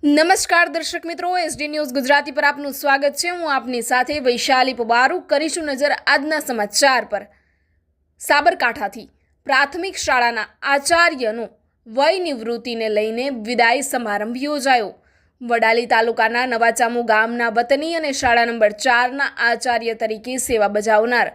નમસ્કાર દર્શક મિત્રો, એસડી ન્યૂઝ ગુજરાતી પર આપનું સ્વાગત છે। હું આપની સાથે વૈશાલી પબારુ કરીશું નજર આજના સમાચાર પર। સાબરકાંઠાથી પ્રાથમિક શાળાના આચાર્યનો વય નિવૃત્તિને લઈને વિદાય સમારંભ યોજાયો। વડાલી તાલુકાના નવાચામુ ગામના વતની અને શાળા નંબર 4ના આચાર્ય તરીકે સેવા બજાવનાર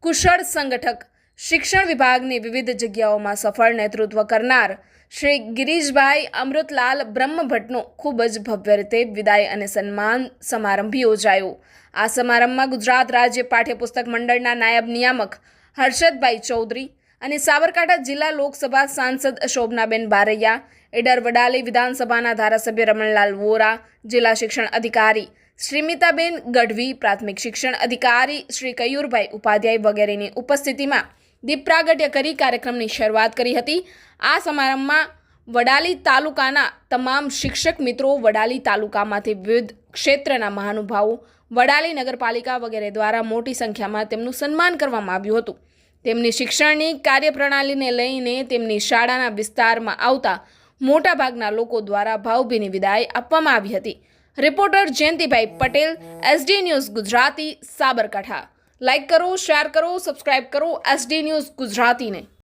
કુશળ સંગઠક, શિક્ષણ વિભાગની વિવિધ જગ્યાઓમાં સફળ નેતૃત્વ કરનાર શ્રી ગિરીશભાઈ અમૃતલાલ બ્રહ્મભટ્ટનો ખૂબ જ ભવ્ય રીતે વિદાય અને સન્માન સમારંભ યોજાયો। આ સમારંભમાં ગુજરાત રાજ્ય પાઠ્યપુસ્તક મંડળના નાયબ નિયામક હર્ષદભાઈ ચૌધરી અને સાબરકાંઠા જિલ્લા લોકસભા સાંસદ શોભનાબેન બારૈયા, ઈડર વડાલી વિધાનસભાના ધારાસભ્ય રમણલાલ વોરા, જિલ્લા શિક્ષણ અધિકારી શ્રીમિતાબેન ગઢવી, પ્રાથમિક શિક્ષણ અધિકારી શ્રી કયુરભાઈ ઉપાધ્યાય વગેરેની ઉપસ્થિતિમાં દીપ પ્રાગટ્ય કરી કાર્યક્રમની શરૂઆત કરી હતી। આ સમારંભમાં વડાલી તાલુકાના તમામ શિક્ષક મિત્રો, વડાલી તાલુકામાંથી વિવિધ ક્ષેત્રના મહાનુભાવો, વડાલી નગરપાલિકા વગેરે દ્વારા મોટી સંખ્યામાં તેમનું સન્માન કરવામાં આવ્યું હતું। તેમની શિક્ષણની કાર્યપ્રણાલીને લઈને તેમની શાળાના વિસ્તારમાં આવતા મોટાભાગના લોકો દ્વારા ભાવભીની વિદાય આપવામાં આવી હતી। Reporter Jayantibhai Patel, SD news Gujarati, Sabarkantha. Like કરો, શેર કરો, સબસ્ક્રાઇબ કરો એસડી ન્યૂઝ ગુજરાતીને।